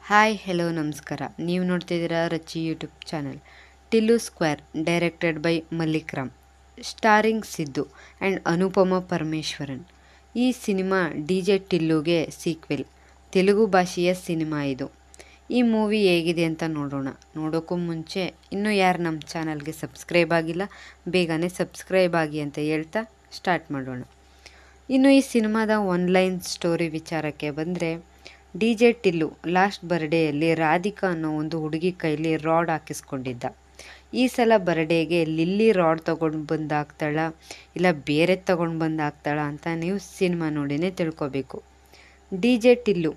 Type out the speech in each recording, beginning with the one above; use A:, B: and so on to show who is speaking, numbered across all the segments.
A: Hi hello ನಮಸ್ಕಾರ. ನೀವು ನೋಡ್ತಿದ್ದೀರಾ Rachi YouTube channel. Tillu square directed by Mallik Ram, starring Siddhu and Anupama Parameswaran. ಈ ಸಿನಿಮಾ ಡಿ ಜೆ ಟಿಲ್ಲುಗೆ ಸೀಕ್ವೆಲ್, ತೆಲುಗು ಭಾಷೆಯ ಸಿನಿಮಾ ಇದು. ಈ ಮೂವಿ ಹೇಗಿದೆ ಅಂತ ನೋಡೋಣ. ನೋಡೋಕ್ಕೂ ಮುಂಚೆ ಇನ್ನೂ ಯಾರು ನಮ್ಮ ಚಾನಲ್ಗೆ ಸಬ್ಸ್ಕ್ರೈಬ್ ಆಗಿಲ್ಲ, ಬೇಗನೆ ಸಬ್ಸ್ಕ್ರೈಬ್ ಆಗಿ ಅಂತ ಹೇಳ್ತಾ ಸ್ಟಾರ್ಟ್ ಮಾಡೋಣ. ಇನ್ನು ಈ ಸಿನಿಮಾದ ಒನ್ಲೈನ್ ಸ್ಟೋರಿ ವಿಚಾರಕ್ಕೆ ಬಂದರೆ, ಡಿ ಜೆ ಟಿಲ್ಲು ಲಾಸ್ಟ್ ಬರ್ಡೇಯಲ್ಲಿ ರಾಧಿಕಾ ಅನ್ನೋ ಒಂದು ಹುಡುಗಿ ಕೈಲಿ ರಾಡ್ ಹಾಕಿಸ್ಕೊಂಡಿದ್ದ. ಈ ಸಲ ಬರ್ಡೇಗೆ ಲಿಲ್ಲಿ ರಾಡ್ ತೊಗೊಂಡು ಬಂದು ಹಾಕ್ತಾಳ, ಇಲ್ಲ ಬೇರೆ ತೊಗೊಂಡು ಬಂದು ಹಾಕ್ತಾಳ ಅಂತ ನೀವು ಸಿನಿಮಾ ನೋಡಿನೇ ತಿಳ್ಕೊಬೇಕು. ಡಿ ಜೆ ಟಿಲ್ಲು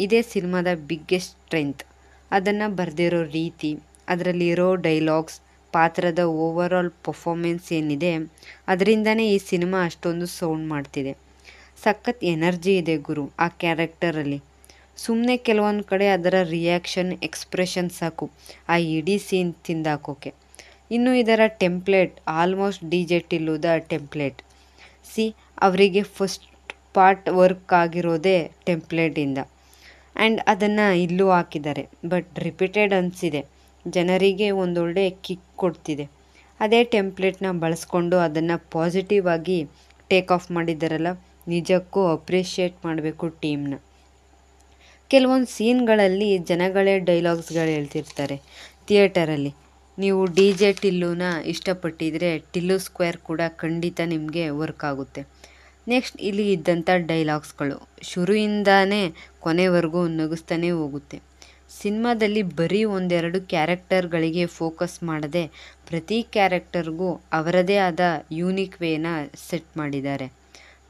A: ಇದೇ ಸಿನಿಮಾದ ಬಿಗ್ಗೆಸ್ಟ್ ಸ್ಟ್ರೆಂತ್. ಅದನ್ನು ಬರೆದಿರೋ ರೀತಿ, ಅದರಲ್ಲಿರೋ ಡೈಲಾಗ್ಸ್, ಪಾತ್ರದ ಓವರಾಲ್ ಪರ್ಫಾರ್ಮೆನ್ಸ್ ಏನಿದೆ, ಅದರಿಂದನೇ ಈ ಸಿನಿಮಾ ಅಷ್ಟೊಂದು ಸೌಂಡ್ ಮಾಡ್ತಿದೆ. ಸಖತ್ ಎನರ್ಜಿ ಇದೆ ಗುರು ಆ ಕ್ಯಾರೆಕ್ಟರಲ್ಲಿ. ಸುಮ್ಮನೆ ಕೆಲವೊಂದು ಕಡೆ ಅದರ ರಿಯಾಕ್ಷನ್, ಎಕ್ಸ್ಪ್ರೆಷನ್ ಸಾಕು ಆ ಇಡೀ ಸೀನ್ ತಿಂದಾಕೋಕೆ. ಇನ್ನು ಇದರ ಟೆಂಪ್ಲೇಟ್ ಆಲ್ಮೋಸ್ಟ್ ಡಿ ಜೆ ಟಿಲ್ಲುದ ಟೆಂಪ್ಲೇಟ್. ಅವರಿಗೆ ಫಸ್ಟ್ ಪಾರ್ಟ್ ವರ್ಕ್ ಆಗಿರೋದೇ ಟೆಂಪ್ಲೇಟಿಂದ, ಆ್ಯಂಡ್ ಅದನ್ನು ಇಲ್ಲೂ ಹಾಕಿದ್ದಾರೆ. ಬಟ್ ರಿಪೀಟೆಡ್ ಅನಿಸಿದೆ, ಜನರಿಗೆ ಒಂದೊಳ್ಳೆ ಕಿಕ್ ಕೊಡ್ತಿದೆ. ಅದೇ ಟೆಂಪ್ಲೇಟ್ನ ಬಳಸ್ಕೊಂಡು ಅದನ್ನು ಪಾಸಿಟಿವ್ ಆಗಿ ಟೇಕ್ ಆಫ್ ಮಾಡಿದ್ದಾರಲ್ಲ, ನಿಜಕ್ಕೂ ಅಪ್ರಿಷಿಯೇಟ್ ಮಾಡಬೇಕು ಟೀಮ್ನ. ಕೆಲವೊಂದು ಸೀನ್ಗಳಲ್ಲಿ ಜನಗಳೇ ಡೈಲಾಗ್ಸ್ಗಳು ಹೇಳ್ತಿರ್ತಾರೆ ಥಿಯೇಟರಲ್ಲಿ. ನೀವು ಡಿ ಜೆ ಟಿಲ್ಲುನ ಇಷ್ಟಪಟ್ಟಿದ್ರೆ ಟಿಲ್ಲು ಸ್ಕ್ವೇರ್ ಕೂಡ ಖಂಡಿತ ನಿಮಗೆ ವರ್ಕ್ ಆಗುತ್ತೆ. ನೆಕ್ಸ್ಟ್ ಇಲ್ಲಿ ಇದ್ದಂಥ ಡೈಲಾಗ್ಸ್ಗಳು ಶುರುವಿಂದಾನೇ ಕೊನೆವರೆಗೂ ನಗಿಸ್ತಾನೆ ಹೋಗುತ್ತೆ. ಸಿನಿಮಾದಲ್ಲಿ ಬರೀ ಒಂದೆರಡು ಕ್ಯಾರೆಕ್ಟರ್ಗಳಿಗೆ ಫೋಕಸ್ ಮಾಡದೆ ಪ್ರತಿ ಕ್ಯಾರೆಕ್ಟರ್ಗೂ ಅವರದೇ ಆದ ಯೂನಿಕ್ ವೇನ ಸೆಟ್ ಮಾಡಿದ್ದಾರೆ.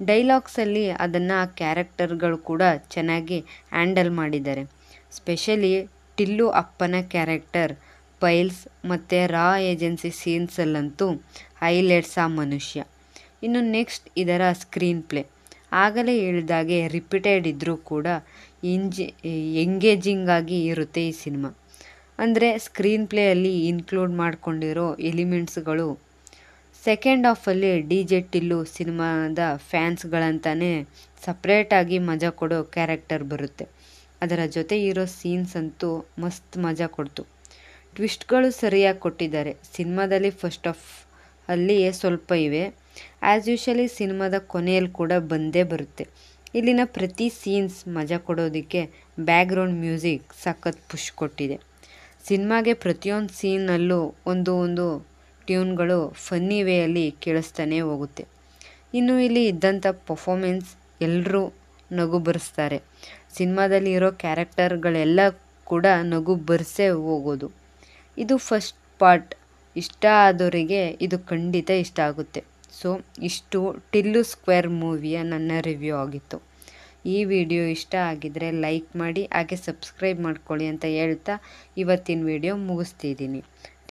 A: ಡೈಲಾಗ್ಸಲ್ಲಿ ಅದನ್ನು ಆ ಕ್ಯಾರೆಕ್ಟರ್ಗಳು ಕೂಡ ಚೆನ್ನಾಗಿ ಹ್ಯಾಂಡಲ್ ಮಾಡಿದ್ದಾರೆ. ಸ್ಪೆಷಲಿ ಟಿಲ್ಲು ಅಪ್ಪನ ಕ್ಯಾರೆಕ್ಟರ್ ಪೈಲ್ಸ್ ಮತ್ತು ರಾ ಏಜೆನ್ಸಿ ಸೀನ್ಸಲ್ಲಂತೂ ಹೈಲೈಟ್ಸ್ ಆ ಮನುಷ್ಯ. ಇನ್ನು ನೆಕ್ಸ್ಟ್ ಇದರ ಸ್ಕ್ರೀನ್ ಪ್ಲೇ. ಆಗಲೇ ಹೇಳಿದಾಗೆ ರಿಪೀಟೆಡ್ ಇದ್ದರೂ ಕೂಡ ಎಂಗೇಜಿಂಗ್ ಆಗಿ ಇರುತ್ತೆ ಈ ಸಿನಿಮಾ. ಅಂದರೆ ಸ್ಕ್ರೀನ್ ಪ್ಲೇಯಲ್ಲಿ ಇನ್ಕ್ಲೂಡ್ ಮಾಡ್ಕೊಂಡಿರೋ ಎಲಿಮೆಂಟ್ಸ್ಗಳು. ಸೆಕೆಂಡ್ ಹಾಫಲ್ಲಿ ಡಿ ಜೆ ಟಿಲ್ಲು ಸಿನಿಮಾದ ಫ್ಯಾನ್ಸ್ಗಳಂತಾನೆ ಸಪ್ರೇಟಾಗಿ ಮಜಾ ಕೊಡೋ ಕ್ಯಾರೆಕ್ಟರ್ ಬರುತ್ತೆ. ಅದರ ಜೊತೆ ಇರೋ ಸೀನ್ಸ್ ಅಂತೂ ಮಸ್ತ್ ಮಜಾ ಕೊಡ್ತು. ಟ್ವಿಸ್ಟ್ಗಳು ಸರಿಯಾಗಿ ಕೊಟ್ಟಿದ್ದಾರೆ. ಸಿನಿಮಾದಲ್ಲಿ ಫಸ್ಟ್ ಹಾಫ್ ಅಲ್ಲಿ ಸ್ವಲ್ಪ ಇವೆ, ಆ್ಯಸ್ ಯೂಶಲಿ ಸಿನಿಮಾದ ಕೊನೆಯಲ್ಲಿ ಕೂಡ ಬಂದೇ ಬರುತ್ತೆ. ಇಲ್ಲಿನ ಪ್ರತಿ ಸೀನ್ಸ್ ಮಜಾ ಕೊಡೋದಕ್ಕೆ ಬ್ಯಾಕ್ಗ್ರೌಂಡ್ ಮ್ಯೂಸಿಕ್ ಸಖತ್ ಪುಷ್ ಕೊಟ್ಟಿದೆ. ಸಿನಿಮಾಗೆ ಪ್ರತಿಯೊಂದು ಸೀನಲ್ಲೂ ಒಂದು ಟ್ಯೂನ್ಗಳು ಫನ್ನಿ ವೇಯಲ್ಲಿ ಕೇಳಿಸ್ತಾನೆ ಹೋಗುತ್ತೆ. ಇನ್ನು ಇಲ್ಲಿ ಇದ್ದಂಥ ಪರ್ಫಾರ್ಮೆನ್ಸ್ ಎಲ್ಲರೂ ನಗು ಬರೆಸ್ತಾರೆ. ಸಿನಿಮಾದಲ್ಲಿ ಇರೋ ಕ್ಯಾರೆಕ್ಟರ್ಗಳೆಲ್ಲ ಕೂಡ ನಗು ಬರೆಸೇ ಹೋಗೋದು. ಇದು ಫಸ್ಟ್ ಪಾರ್ಟ್ ಇಷ್ಟ ಆದವರಿಗೆ ಇದು ಖಂಡಿತ ಇಷ್ಟ ಆಗುತ್ತೆ. ಸೊ ಇಷ್ಟು ಟಿಲ್ಲು ಸ್ಕ್ವೇರ್ ಮೂವಿಯ ನನ್ನ ರಿವ್ಯೂ ಆಗಿತ್ತು. ಈ ವಿಡಿಯೋ ಇಷ್ಟ ಆಗಿದ್ದರೆ ಲೈಕ್ ಮಾಡಿ, ಹಾಗೆ ಸಬ್ಸ್ಕ್ರೈಬ್ ಮಾಡ್ಕೊಳ್ಳಿ ಅಂತ ಹೇಳ್ತಾ ಇವತ್ತಿನ ವಿಡಿಯೋ ಮುಗಿಸ್ತಿದ್ದೀನಿ.